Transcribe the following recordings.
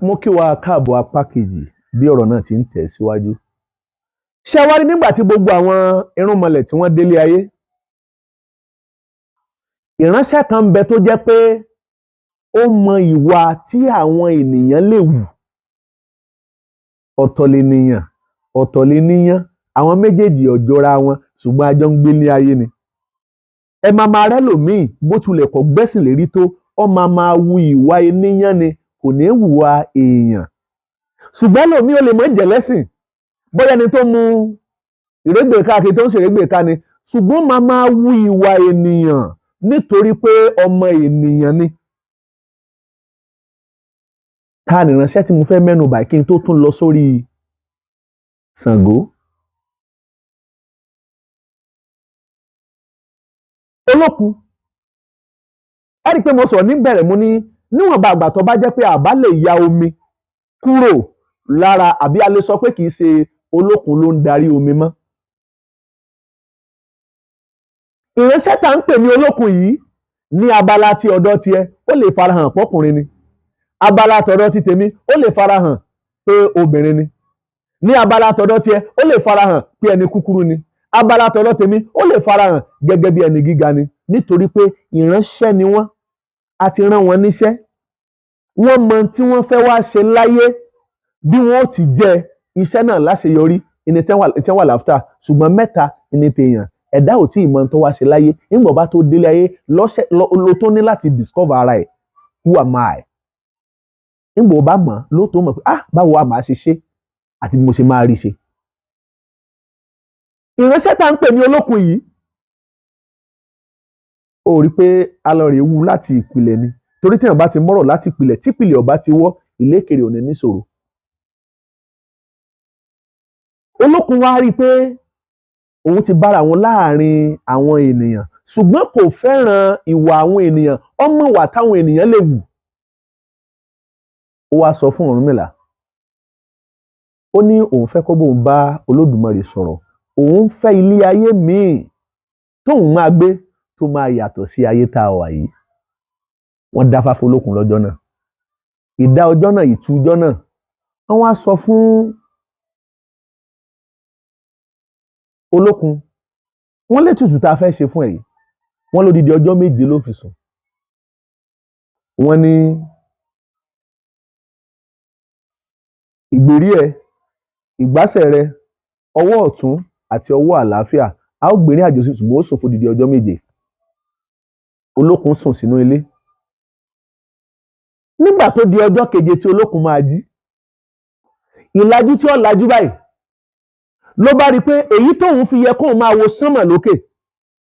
mo kí wa káàbọ̀ apá kejì bí ọ̀rọ̀ náà ti ń tẹ̀ síwájú. Ṣé wá rí nígbà tí gbogbo àwọn irúnmọlẹ̀ tí wọ́n délé ayé, ìránṣẹ́ kan ń bẹ tó jẹ́ pé ó mọ ìwà tí àwọn ènìyàn lè wù. Ọ̀tọ̀ lènìyàn, ọ̀tọ̀ lènìyàn, àwọn méjèèjì ò jọra wọn ṣùgbọ́n a jọ ń gbé ní ayé ni. Ẹ máa rẹ́lòmíì bó tilẹ̀ kọ́ gbẹ́sìn lérí tó, ó máa wu ìwà ènìyàn ni, kò ní hùwà èèyàn. Ṣùgbọ́n lòmíì ó lè mọ̀ jẹ̀lẹ́sìn, bóyá ẹni tó mu ìrégbè káàkiri tó ń ṣèrégbè ká ni, ṣùgbọ́n máa wu ìwà ènìyàn nítorí pé ọmọ ènìyàn ni. Ta ni ìránṣẹ́ tí mo fẹ́ mẹ́nu bà kí n tó tún lọ sórí Ṣàngó? Olókun. Ẹ rí i pé mo sọ̀rọ̀ níbẹ̀rẹ̀ mo ní níwọ̀nba àgbà tó bá jẹ́ pé àbá lè ya omi kúrò lára, àbí a lè sọ pé kì í ṣe olókun ló ń darí omi mọ́. Ìránṣẹ́ tá ń pè ní olókun yìí ní abala ti ọ̀dọ̀ tiẹ̀ ó lè farahàn pọ́kùnrin ni. Abala tọ̀dọ̀ ti tèmi ó lè farahàn pé obìnrin ni. Ní abala tọ̀dọ̀ tiẹ̀ ó lè farahàn pé ẹni kúkúrú ni. Abala tọ̀dọ̀ tèmi ó lè farahàn gẹ́gẹ́ bí ẹni gíga ni. Nítorí pé ìránṣẹ́ ni wọ́n, a ti rán wọn níṣẹ́. Wọ́n mọ tí wọ́n fẹ́ wá ṣe láyé, bí wọ́n ó ti jẹ iṣẹ́ náà láṣeyọrí, ìní tí wọ́n wà láfta. Ṣùgbọ́n mẹ́ta ìní tèèyàn, ẹ̀dá ò tí ì mọ tó wá ṣe láyé. Nígbà bá tó délé ayé ló tó ní láti discover ara ẹ̀. Who am I? Nígbà ó bá mọ̀ ló tó mọ̀ pé báwo a máa ṣe ṣe àti bí mo ṣe máa rí ṣe. Ìránṣẹ́ tá ń pè ní olókun yìí, ó rí pé alọ́rẹ̀ ewu láti ìpìlẹ̀ ni. Torí téèyàn bá ti mọ́rọ̀ láti ìpìlẹ̀, tí ìpìlẹ̀ ọba ti wọ́, ìlékèrè ò ní níṣòro. Olókun wá rí i pé òun ti bára wọn láàrin àwọn ènìyàn, ṣùgbọ́n kò fẹ́ràn ìwà àwọn ènìyàn, ó mọ̀ wà táwọn ènìyàn lè wù. Ó wá sọ fún Ọ̀rúnmìlà, ó ní òun fẹ́ kó bóun bá Olódùmarè sọ̀rọ̀, òun fẹ́ ilé ayé míì tóun máa gbé tó máa yàtọ̀ sí ayé tá a wà yìí. Wọ́n dáfá fún Olókun lọ́jọ́ náà. Ìdá ọjọ́ náà, ìtú ọjọ́ náà, wọ́n wá sọ fún Olókun, wọ́n létùtù tá a fẹ́ ṣe fún ẹ yìí, wọ́n lódidi ọjọ́ 7 ló fi sùn. Wọ́n ní ìgbèrí ẹ, ìgbásẹ̀ rẹ, ọwọ́ ọ̀tún àti ọwọ́ àlàáfíà, a ó gbé ní àjò sí, ṣùgbọ́n ó sùn fún odidi ọjọ́ 7. Olókun sùn sínú ilé. Nígbà tó di ọjọ́ keje tí Olókun máa jí, ìlajú tí ó lajú báyìí ló bá rí i pé èyí tóun fi yẹ kóun máa wo sánmà lókè,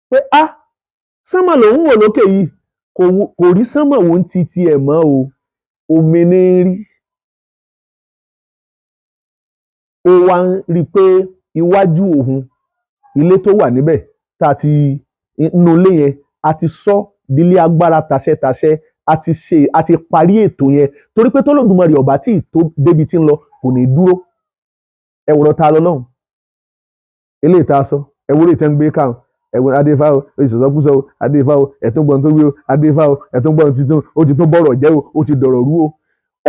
pé sánmà lòun wò lókè yìí, kò rí sánmà wò ń ti tiẹ̀ mọ́ o, omi ní rí. Ó wá ń rí i pé iwájú òun, ilé tó wà níbẹ̀ tá a ti inú ilé yẹn a ti sọ dílé agbára tàṣẹtàṣẹ, a ti parí ètò yẹn, torí pé t'Olódùmarè ọba tí ì tó débi tí ń lọ kò ní dúró. Ẹ wòrọ̀ ta lọ lọ́hùn, eléyìí tá a sọ, ẹ wòrọ̀ ìtẹ́ ń gbé káwọn, ẹ wòrọ̀ adéfá o, ìṣọ̀sọ́kúsọ o, adéfá o, ẹ̀tún gbọ́n tó wí o, adéfá o, ẹ̀tún gbọ́n ó ti tún bọ̀rọ̀ jẹ́ o, ó ti dọ̀rọ̀ rú o.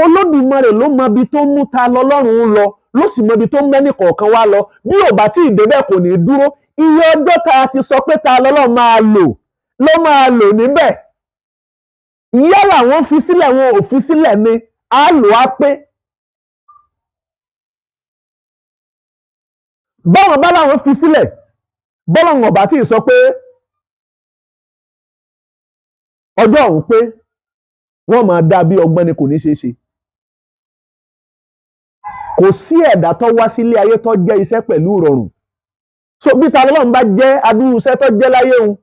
Olódùmarè ló mọ ibi tó mú ta lọ́lọ́run lọ, ló sì mọ ibi tó mẹ́nì kọ̀ọ̀kan wá lọ. Bí ò bá tí ì débẹ̀ kò ní dúró. Iye ọjọ́ tá a ti sọ pé ta lọ́lọ́run máa lò ló máa lò níbẹ̀. Yálà wọ́n fi sílẹ̀ wọn ò fi sílẹ̀ ni, á lò á pé. Báwọn bá láwọn fi sílẹ̀, bọ́lọ́run ọba tí ì sọ pé ọjọ́ òun pé, wọ́n máa dá bí ọgbọ́n ni, kò ní ṣeé ṣe. Kò sí ẹ̀dá tó wá sílé ayé tó jẹ́ iṣẹ́ pẹ̀lú ìrọ̀rùn. So bí ta lọ́lọ́run bá jẹ́ adúrú iṣẹ́ tó jẹ́ láyé òun,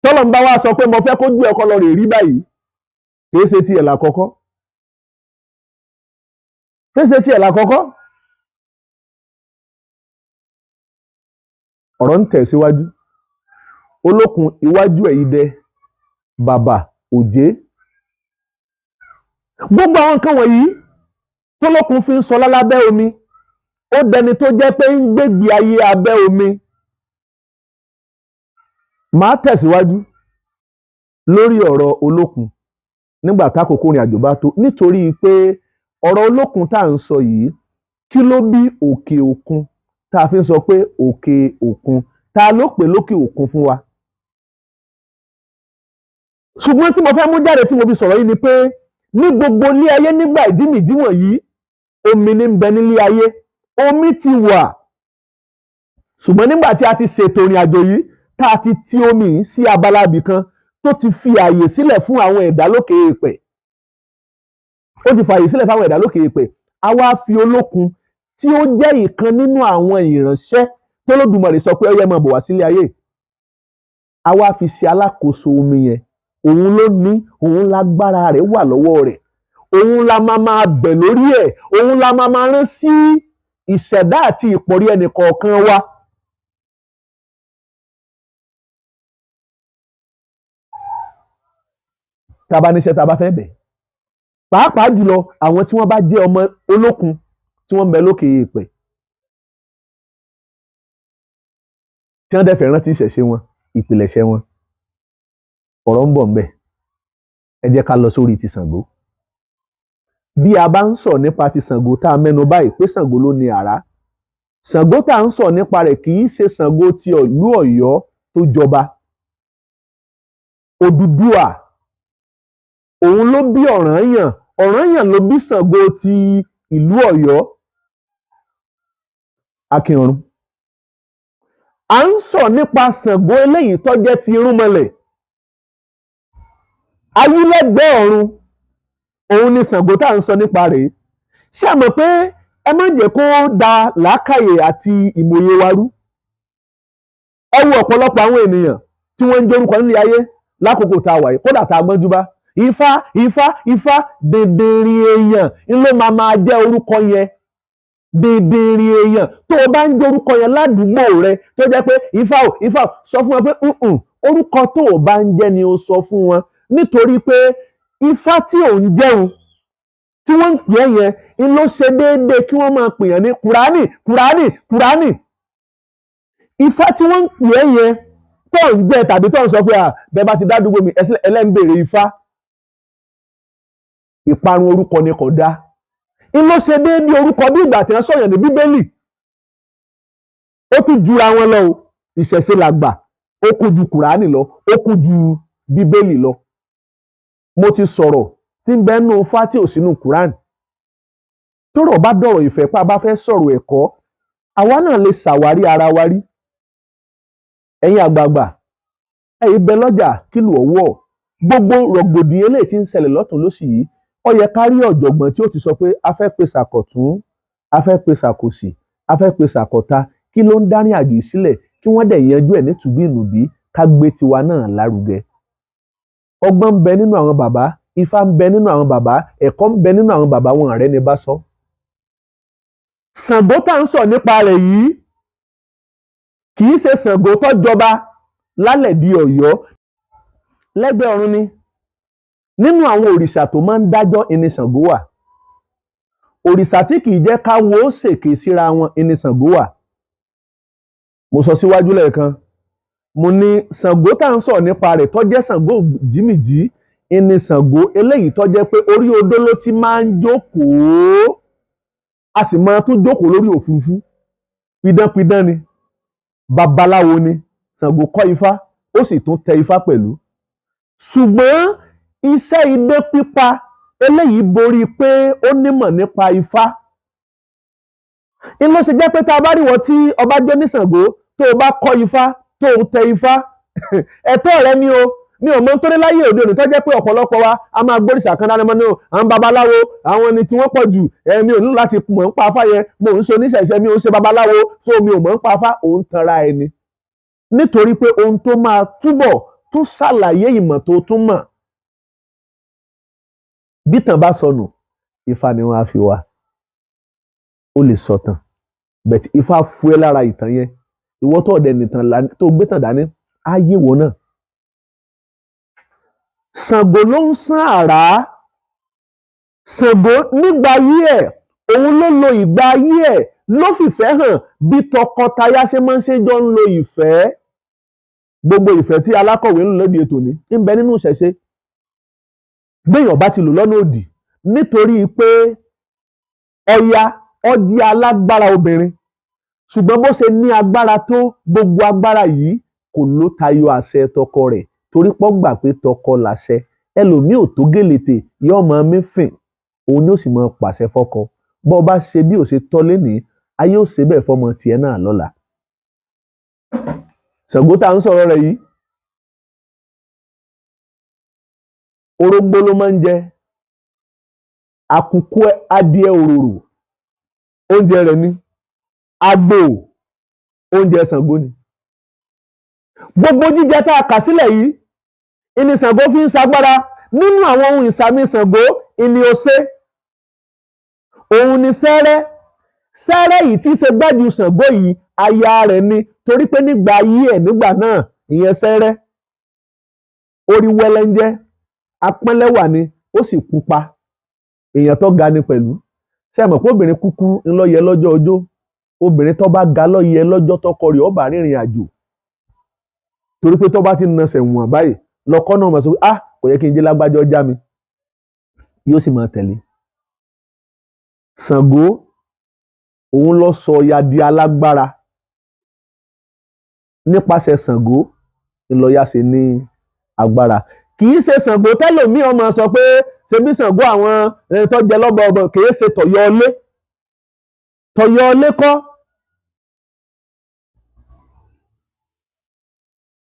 tọ́lọ́run bá wá sọ pé mo fẹ́ kó ju ẹ̀kọ́ lọ rè rí báyìí, kìí ṣe tiẹ̀ lákọ́kọ́. Kìí ṣe tiẹ̀ lákọ́kọ́. Ọ̀rọ̀ ń tẹ̀síwájú. Olókun iwájú ẹ̀ idẹ, bàbà, òjé. Gbogbo àwọn nǹkan wọ̀nyí t'Olókun fi ń sọlá lábẹ́ omi, ó dẹni tó jẹ́ pé ń gbégbé ayé abẹ́ omi. Màá tẹ̀síwájú lórí ọ̀rọ̀ Olókun. nígbà tákòókò ìrìn àjò bá tó, nítorí pé ọ̀rọ̀ olókun tá à ń sọ yìí, kí ló bí òkè òkun tá a fi ń sọ pé òkè òkun, ta ló pè lókè òkun fún wa? Ṣùgbọ́n tí mo fẹ́ mú jáde tí mo fi sọ̀rọ̀ yìí ni pé ní gbogbo ilé ayé nígbà ìjínijí wọ̀nyí, omi ní ń bẹ nílé ayé, omi ti wà. Ṣùgbọ́n nígbà tí a ti ṣètò ìrìn àjò yìí, tá a ti ti omi yìí sí abala ibì kan tó ti fi àyè sílẹ̀ fún àwọn ẹ̀dá lókè èèpẹ̀. Ó ti fàyè sílẹ̀ fún àwọn ẹ̀dá lókè èèpẹ̀. A wá fi olókun tí ó jẹ́ ìkan nínú àwọn ìránṣẹ́ t'Olódùmarè sọ pé ó yẹ máa bọ̀ wá sílé ayé. A wá fi ṣe alákòóso omi yẹn. Òun ló ní, òun lágbára rẹ̀ wà lọ́wọ́ rẹ̀. Òun la máa bẹ̀ lórí ẹ̀. Òun la máa rán sí ìṣẹ̀dá àti ìpọ̀rí ẹnì kọ̀ọ̀kan wa. Tá a bá níṣẹ́ tá a bá fẹ́ bẹ̀. Pàápàá jùlọ àwọn tí wọ́n bá jẹ́ ọmọ olókun tí wọ́n ń bẹ lókè èèpẹ̀. Tí wọ́n dẹ̀ fẹ́ rántí ìṣẹ̀ṣe wọn, ìpìlẹ̀ṣẹ̀ wọn. Ọ̀rọ̀ ń bọ̀ ńbẹ̀. Ẹ jẹ́ ká lọ sórí ti Ṣàngó. Bí a bá ń sọ nípa ti Ṣàngó tá a mẹ́nu báyìí pé Ṣàngó ló ní àrá. Ṣàngó tá à ń sọ nípa rẹ̀ kì í ṣe Ṣàngó ti ìlú Ọ̀yọ́ tó jọba. Odùduwà, òun ló bí Ọ̀rànyàn. Ọ̀rànyàn ló bí Ṣàngó ti ìlú Ọ̀yọ́. Akínọ̀run. À ń sọ nípa Ṣàngó eléyìí tó jẹ́ ti irúnmọlẹ̀. Ayílẹ́gbẹ̀ẹ́ ọ̀run, òun ni Ṣàngó tá à ń sọ nípa rẹ̀. Ṣé ẹ mọ̀ pé ẹ má jẹ́ kó da làákàyè àti ìmòye wa rú? Ẹ wo ọ̀pọ̀lọpọ̀ àwọn ènìyàn tí wọ́n ń jórúkọ nílé ayé lákòókò tá a wà yìí, kódà tá a gbọ́njú bá. Ifá, Ifá, Ifá, dèdèrè èèyàn ló máa jẹ́ orúkọ yẹn. Dèdèrè èèyàn tó o bá ń jórúkọ yẹn ládùúgbò rẹ tó jẹ́ pé Ifá ò, Ifá ò, sọ fún wọn pé orúkọ tó o bá ń jẹ́ ni o sọ fún wọn. Nítorí pé Ifá tí ò ń jẹun tí wọ́n ń pè é yẹn ń ló ṣe déédéé kí wọ́n máa pè yàn ní Kùránì, Kùránì, Kùránì. Ifá tí wọ́n ń pè é yẹn tó ń jẹ tàbí tó ń sọ pé bẹ́ẹ̀ bá ti dádúgbò mi ẹlẹ́ńbèrè Ifá. Ìparun orúkọ ni kò dáa. Ń ló ṣe déédéé orúkọ bí ìgbà tí wọ́n sọ̀yàn ní Bíbélì. Ó tún jura wọn lọ o. Ìṣẹ̀ṣe làgbà. Ó kù ju Kùránì lọ. Ó kù ju Bíbélì lọ. Mo ti sọ̀rọ̀ tí ń bẹ nínú Ifá tí ò sínú Kùránì. Tọ́rọ̀ bá dọ̀rọ̀ ìfẹ́ pa bá fẹ́ sọ̀rọ̀ ẹ̀kọ́, àwa náà lè ṣàwárí ara wa rí. Ẹ̀yin àgbààgbà, ẹ̀yin bẹ lọ́jà kílù ọwọ́. Gbogbo rògbòdìyàn eléyìí tí ń ṣẹlẹ̀ lọ́tùn lósì yìí, ó yẹ ká rí ọ̀jọ̀gbọ́n tí ó ti sọ pé a fẹ́ pe sàkọ̀tún, a fẹ́ pe sàkòsì, a fẹ́ pe sàkọ̀ta, kí ló ń dárìn àjò yìí sílẹ̀, kí wọ́n dẹ̀ yanjú ẹ̀ nítùbí ìnùbí, ká gbé tiwa náà lárugẹ. Ọgbọ́n ń bẹ nínú àwọn bàbá, Ifá ń bẹ nínú àwọn bàbá, ẹ̀kọ́ ń bẹ nínú àwọn bàbá, wọn ọ̀rẹ́ ni bá sọ. Ṣàngó tá ń sọ nípa rẹ̀ yìí kì í ṣe Ṣàngó tó jọba lálẹ̀ di Ọ̀yọ́. Lẹ́gbẹ̀ẹ́ ọ̀run ni. Nínú àwọn òrìṣà tó máa ń dájọ́ ìní Ṣàngó wà. Òrìṣà tí kì í jẹ́ káwo ó ṣèké síra wọn ìní Ṣàngó wà. Mo sọ síwájú lẹ́ẹ̀kan. Mo ní Ṣàngó tá ń sọ nípa rẹ̀ tó jẹ́ Ṣàngó jìmìjì ìní Ṣàngó eléyìí tó jẹ́ pé orí odó ló ti máa ń jókòó. A sì máa tún jókòó lórí òfurufú. Pidánpidán ni. Babaláwo ni. Ṣàngó kọ́ Ifá, ó sì tún tẹ Ifá pẹ̀lú. Ṣùgbọ́n iṣẹ́ idẹ pípa eléyìí borí pé ó nímọ̀ nípa Ifá. Inú ṣe jẹ́ pé tá a bá rí wọn tí ọba jẹ́ ní Ṣàngó tó o bá kọ́ Ifá tó o tẹ Ifá ẹ̀tọ́ rẹ ni o. Mi ò mọ̀ nítorí láyé òde òní tó jẹ́ pé ọ̀pọ̀lọpọ̀ wa a máa gbóríṣà kan dáná mọ́nú àwọn babaláwo àwọn ẹni tí wọ́n pọ̀ jù mi ò nílò láti mọ̀ ń pa Ifá yẹn mo ń ṣe oníṣẹ̀ṣẹ̀ mi ò ń ṣe babaláwo tó mi ò mọ̀ ń pa Ifá òun tanra ẹni. Nítorí pé ohun tó máa túbọ̀ tún ṣàlàyé ìmọ̀ tó tún mọ̀. Bí tàn bá sọnù, Ifá ni wọ́n á fi wá. Ó lè sọ̀tàn. Bẹ̀t Ifá fún ẹ lára ìtàn yẹn. Ìwọ tó ọ̀dẹ̀ nìtàn tó gbé tàn dání, á yé wọ náà. Ṣàngó ló ń sán àrá. Ṣàngó nígbà ayé ẹ̀, òun ló lo ìgbà ayé ẹ̀ ló fìfẹ́ hàn bí tọkọtaya ṣe máa ń ṣe jọ ń lo ìfẹ́. Gbogbo ìfẹ́ tí alákọ̀wé ń lò lóde ètò ní ń bẹ nínú ìṣẹ̀ṣe. béèyàn bá ti lò lọ́nà òdì nítorí pé Ọya ó jẹ́ alágbára obìnrin ṣùgbọ́n bó ṣe ní agbára tó gbogbo agbára yìí kò ló tayọ àṣẹ tọkọ rẹ̀ torí pọ́ gbà pé tọkọ làṣẹ ẹlòmíì ò tó gèlètè yóò máa mífìn òun yóò sì máa pàṣẹ fọ́kọ bó o bá ṣe bí ò ṣe tọ́ lénìí ayé ò ṣe bẹ́ẹ̀ fọmọ tiẹ̀ náà lọ́la. Ṣàngó tá à ń sọ̀rọ̀ rẹ̀ yìí orógbó ló máa ń jẹ àkùkọ adìẹ òróró oúnjẹ rẹ̀ ni àgbò oúnjẹ Ṣàngó ni. Gbogbo jíjẹ tá a kà sílẹ̀ yìí ìní Ṣàngó fi ń ṣagbára nínú àwọn ohun ìsàmì Ṣàngó ìní òṣè òun ni sẹ́rẹ́ yìí tí í ṣe gbájú Ṣàngó yìí aya rẹ̀ ni torí pé nígbà ayé ẹ̀ nígbà náà ìyẹn sẹ́rẹ́ orí wẹ́lẹ́ńjẹ́ apẹ́lẹ́wà ni ó sì pupa èèyàn tó ga ni pẹ̀lú ṣé ẹ mọ̀ pé obìnrin kúkú ńlọ́yẹ lọ́jọ́ ọjọ́ obìnrin tó bá ga lọ́yẹ lọ́jọ́ tọkọ rẹ̀ ó bá rìnrìn àjò torí pé tó bá ti nasẹ̀ wọ̀n báyìí lọ́kọ́ náà mọ̀ sọ pé kò yẹ kí n jẹ́ lágbájọ́ já mi yóò sì máa tẹ̀lé. Ṣàngó òun ló sọ Ọya di alágbára nípasẹ̀ Ṣàngó ńlọ́ya ṣe ní agbára kì í ṣe Ṣàngó tẹ́lòmíì ọmọ sọ pé ṣe bí Ṣàngó àwọn tó jẹ lọ́bọ̀ ọbọ̀ kì í ṣe Tọ̀yọ́lé kọ́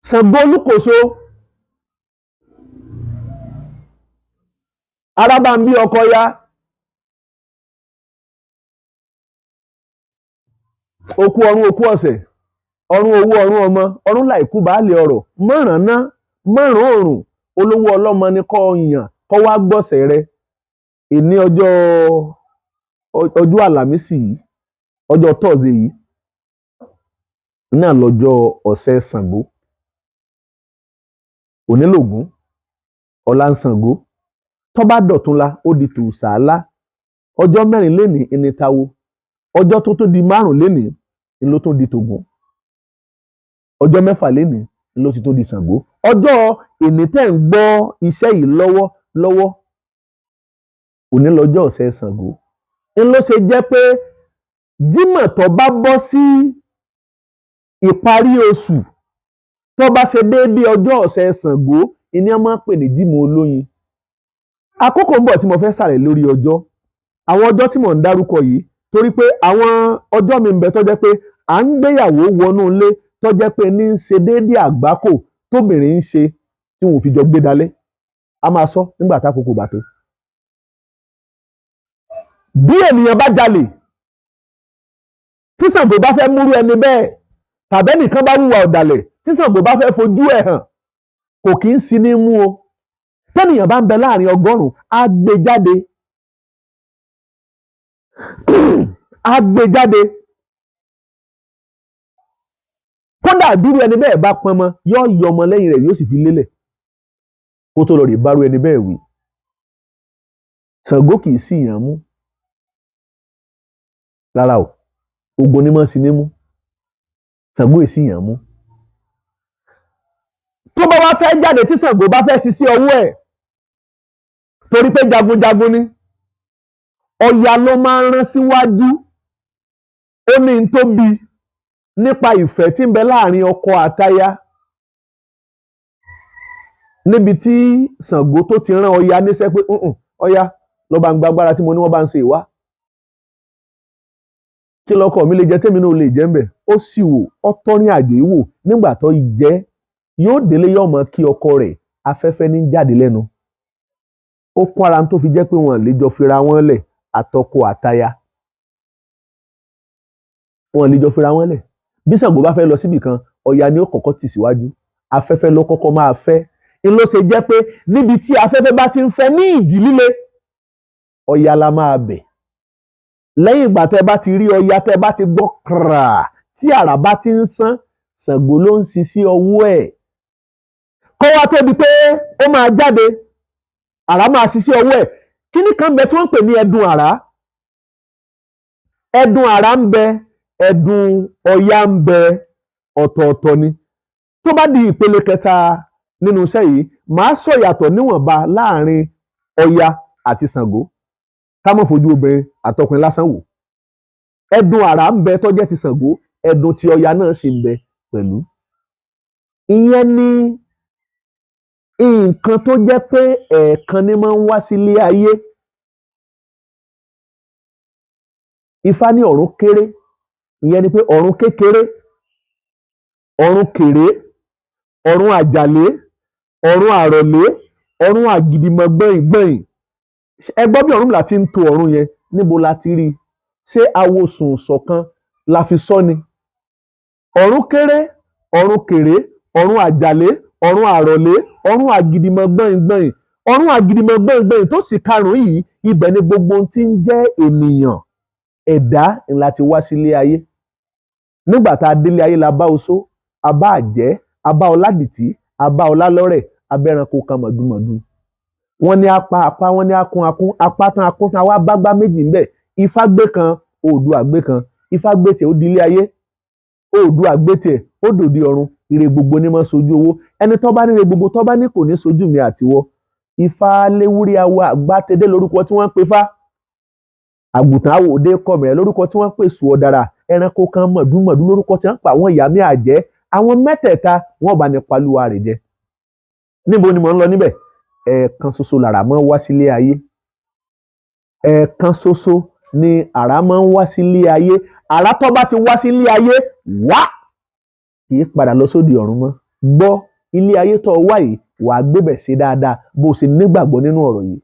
Ṣàngó Olúkòso arábàmbí ọkọ ya okú ọrún okú ọ̀sẹ̀ ọrún owó ọrún ọmọ ọrún láìkú baálé ọrọ̀ mọ̀ràn ná mọ̀ràn òrùn olówó ọlọ́mọ ni kọ́ yàn kọ́ wá gbọ́sẹ̀ rẹ ìní ọjọ́ àlàmísì yìí ọjọ́ tọ́ọ̀sì yìí náà lọ́jọ́ ọ̀sẹ̀ Ṣàngó onílògún ọ̀la ń Ṣàngó tó bá dọ̀túnla ó di tòṣàlá ọjọ́ mẹ́rin lénìí ìnìtawó ọjọ́ tó di márùn lénìí ló tó di tògún ọjọ́ mẹ́fà lénìí ló ti tó di Ṣàngó ọjọ́ èní tẹ́ ń gbọ́ iṣẹ́ yìí lọ́wọ́ òní lọ́jọ́ ọ̀sẹ̀ Ṣàngó ń ló ṣe jẹ́ pé Jímọ̀ tó bá bọ́ sí ìparí oṣù tó bá ṣe déédéé ọjọ́ ọ̀sẹ̀ Ṣàngó ìní a máa ń pè ní Jímọ̀ olóyin àkókò ń bọ̀ tí mo fẹ́ sàlẹ̀ lórí ọjọ́ àwọn ọjọ́ tí mò ń dárúkọ yìí torí pé àwọn ọjọ́ mi ń bẹ tó jẹ́ pé à ń gbéyàwó wọnú ilé tó jẹ́ pé ní ń ṣe déédéé àgbákò tóbìnrin ń ṣe tí wọn ò fi jọ gbé dalẹ̀ a máa sọ nígbà tákòókò bá tó. Bí ènìyàn bá jalè tí Ṣàngó bá fẹ́ múrú ẹni bẹ́ẹ̀ tàbẹ́nìkan bá hùwà ọ̀dàlẹ̀ tí Ṣàngó bá fẹ́ fojú ẹ̀ hàn kò kì í sí ní mú o tẹ́nìyàn bá ń bẹ láàrin ọgọ́rùn-ún á gbé jáde kódà dúró ẹni bẹ́ẹ̀ bá pọnmọ yóò yọ ọmọ lẹ́yìn rẹ̀ yóò sì fi lélẹ̀ kó tó lọ rí bárú ẹni bẹ́ẹ̀ wí. Ṣàngó kì í sí ìyàn mú rárá o ogun ni mọ́ sí ní mú Ṣàngó èsì ìyàn mú tó bá wá fẹ́ jáde tí Ṣàngó bá fẹ́ ṣiṣẹ́ ọwọ́ ẹ̀ torí pé jagunjagun ni Ọya ló máa ń rán síwájú ó ní n tó bí nípa ìfẹ́ tí ń bẹ láàrin ọkọ àtaya níbi tí Ṣàngó tó ti rán Ọya níṣẹ́ pé Ọya lọ bá ń gba agbára tí mo ní wọ́n bá ń ṣe ìwá kí lọ́kọ mi lè jẹ tèmi náà lè jẹ́ ń bẹ̀ ó sì wò ó tọ́rin àjò ìwò nígbà tó jẹ́ yóò délé yóò mọ kí ọkọ rẹ̀ afẹ́fẹ́ ní jáde lẹ́nu ó kún ara tó fi jẹ́ pé wọ́n lè jọ fira wọn lẹ̀ àtọkọ àtaya wọ́n lè jọ fira wọn lẹ̀ bí Ṣàngó bá fẹ́ lọ síbì kan Ọya ni ó kọ́kọ́ tì síwájú afẹ́fẹ́ ló kọ́kọ́ máa fẹ́ ń ló ṣe jẹ́ pé níbi tí afẹ́fẹ́ bá ti ń fẹ́ ní ìjì líle Ọya la máa bẹ̀ lẹ́yìn ìgbà tẹ́ bá ti rí Ọya tẹ́ bá ti gbọ́ kàrà tí àrà bá ti ń sán Ṣàngó ló ń ṣiṣẹ́ ọwọ́ ẹ̀ kó wá tó di pé ó máa jáde àrà máa ṣiṣẹ́ ọwọ́ ẹ̀ kíní kan bẹ tí wọ́n ń pè ní ẹdun àrà ń bẹ ẹdun Ọya ń bẹ ọ̀tọ̀ọ̀tọ̀ ni tó bá di ìpele kẹta nínú iṣẹ́ yìí màá sọ ìyàtọ̀ níwọ̀nba láàrin Ọya àti Ṣàngó ká má fojú obìnrin àtọkùnrin lásán wò. Ẹ̀dùn àrà ń bẹ tó jẹ́ ti Ṣàngó, ẹ̀dùn ti Ọya náà sì ń bẹ pẹ̀lú. Ìyẹn ni nǹkan tó jẹ́ pé ẹ̀ẹ̀kan ni máa ń wá sílé ayé. Ifá ní ọ̀run kéré, ìyẹn ni pé ọ̀run kékeré, ọ̀run kéré, ọ̀run àjàlé, ọ̀run àrọ̀lé, ọ̀run àgìdìmọ̀ gbẹ̀yìn. Ẹ gbọ́ bí Ọ̀rúnmìlà ti ń to ọ̀run yẹn, níbo la ti rí i? Ṣé awosùn ṣọ̀kan la fi sọ ni? Ọ̀run kéré, ọ̀run kéré, ọ̀run àjàlé, ọ̀run àrọ̀lé, ọ̀run àgìdìmọ̀ gbẹ̀yìn. Ọ̀run àgìdìmọ̀ gbẹ̀yìn tó sì karùn-ún yìí, ibẹ̀ ni gbogbo ohun tí ń jẹ́ ènìyàn, ẹ̀dá ńlá ti wá sílé ayé. Nígbà tá a délé ayé la bá oṣó, a bá àjẹ́, a bá ọládìtí, a bá ọlálọ́rẹ̀, a bá ẹranko kan mọ̀dùmọ̀dù. Wọ́n ní apá, wọ́n ní akún, apá tán akún tán wá bá gbá méjì ńbẹ̀. Ifá gbé kan, Oòduà gbé kan. Ifá gbé tiẹ̀ ó di ilé ayé, Oòduà gbé tiẹ̀ ó dòde ọ̀run. Ire gbogbo ní máa sojú owó. Ẹni tó bá ní ire gbogbo tó bá ní kò ní sojú mi àtiwọ́. Ifá léwúrí awo àgbátẹdé lórúkọ tí wọ́n ń pe Fá. Àgùntàn àwòdé kọ̀mẹ̀rẹ̀ lórúkọ tí wọ́n ń pè Sùọ̀dàrà. Ẹranko kan mọ̀dùmọ̀dù lórúkọ tí wọ́n ń pa àwọn ìyá mi àjẹ́. Àwọn mẹ́tẹ̀ẹ̀ta wọ́n bá ní palúwa rẹ̀ jẹ. Níbo ni mò ń lọ níbẹ̀? Ẹ̀ẹ̀kan ṣoṣo làrà máa ń wá sílé ayé. Ẹ̀ẹ̀kan ṣoṣo ni àrà máa ń wá sílé ayé. Àrà tó bá ti wá sílé ayé wá kì í padà lọ sóde ọ̀run mọ́. Gbọ́, ilé ayé tó wá yìí wàá gbébẹ̀ sí dáadáa bó o ṣe nígbàgbọ́ nínú ọ̀rọ̀ yìí.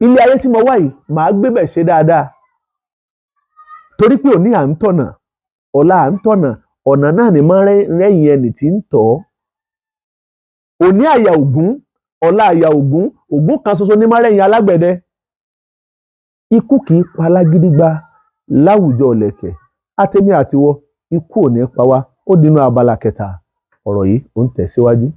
Ilé ayé tí mo wá yìí màá gbébẹ̀ ṣe dáadáa. Torí pé òní à ń tọ̀nà, ọ̀la à ń tọ̀nà, ọ̀nà náà ni máa rẹ́yìn ẹni tí ń tọ̀ ọ́. Òní àyà Ògún, ọ̀la àyà Ògún, Ògún kan ṣoṣo ní máa rẹ́yìn alágbẹ̀dẹ. Ikú kì í pa alágídígba láwùjọ ọ̀lẹ̀kẹ̀. Àtèmi àtiwọ́, ikú ò ní pa wá. Ó dínú abala kẹta. Ọ̀rọ̀ yìí ó ń tẹ̀síwájú.